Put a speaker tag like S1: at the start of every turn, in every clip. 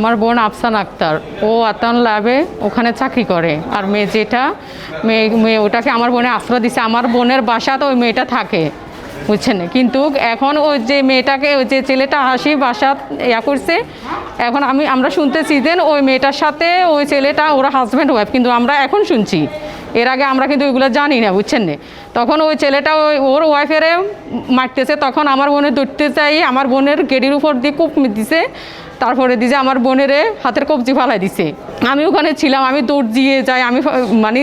S1: আমার বোন আফসান আক্তার, ও আতান ল্যাবে ওখানে চাকরি করে। আর মেয়ে যেটা মেয়ে ওটাকে আমার বোনে আশ্রয় দিছে। আমার বোনের বাসাতে ওই মেয়েটা থাকে, বুঝছেন। কিন্তু এখন ওই যে মেয়েটাকে, ওই যে ছেলেটা হাসি বাসা করছে, এখন আমরা শুনতেছি দেন ওই মেয়েটার সাথে ওই ছেলেটা ওরা হাজব্যান্ড ওয়াইফ, কিন্তু আমরা এখন শুনছি। এর আগে আমরা কিন্তু ওইগুলো জানি না, বুঝছেন না। তখন ওই ছেলেটা ওর ওয়াইফেরে মারতেছে, তখন আমার বোনের ধরতে চাই, আমার বোনের গেটির উপর দিয়ে কূপ দিছে, তারপরে দিছে আমার বোনেরে হাতের কবজি ফালাই দিছে। আমি ওখানে ছিলাম, আমি দৌড় দিয়ে যাই, আমি মানে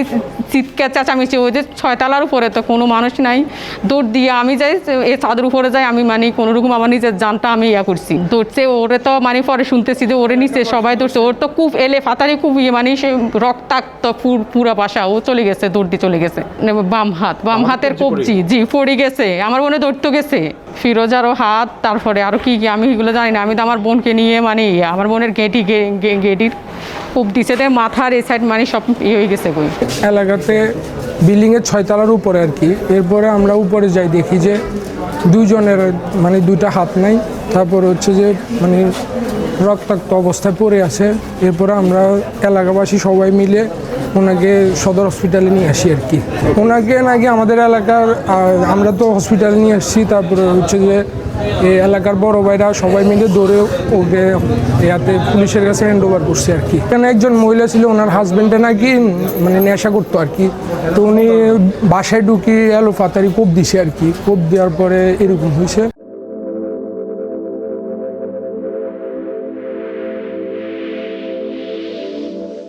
S1: চিৎকার চেঁচামেচি, ওই যে 6 তলার উপরে তো কোনো মানুষ নাই, দৌড় দিয়ে আমি যাই এই ছাদের উপরে যাই, আমি মানে কোনোরকম আমার নিজের জানটা আমি করছি। দৌড়ছে ওরে, তো মানে পরে শুনতেছি যে ওরে নিচে সবাই দৌড়ছে, ওর তো খুব ফাতারি খুব মানে সে রক্তাক্ত পুরা বাসা, ও চলে গেছে, দৌড় দিয়ে চলে গেছে। বাম হাতের কবজি জি পড়ে গেছে, আমার বোনে দৌড়তে গেছে, ফিরোজারও হাত, তারপরে আরও কি কি আমি এগুলো জানি না। আমি তো আমার বোনকে নিয়ে মানে আমার বোনের গেটির কূপ দিছে, মাথার এই সাইড মানে সব হয়ে গেছে। বই
S2: এলাকাতে বিল্ডিংয়ের 6 তলার উপরে আর কি। এরপরে আমরা উপরে যাই, দেখি যে দুইজনের মানে দুইটা হাত নাই, তারপর হচ্ছে যে মানে রক্তাক্ত অবস্থায় পড়ে আছে। এরপরে আমরা এলাকাবাসী সবাই মিলে ওনাকে সদর হসপিটালে নিয়ে আসি আর কি। ওনাকে নাকি আমাদের এলাকার, আমরা তো হসপিটালে নিয়ে আসছি, তারপরে হচ্ছে যে এই এলাকার বড় ভাইরা সবাই মিলে দৌড়ে ওকে ইয়াতে পুলিশের কাছে হ্যান্ড ওভার করছে আর কি। এখানে একজন মহিলা ছিল, ওনার হাজব্যান্ডে নাকি মানে নেশা করতো আর কি। তো উনি বাসায় ঢুকি ফাতারি কোপ দিছে আর কি। কোপ দেওয়ার পরে এরকম হয়েছে।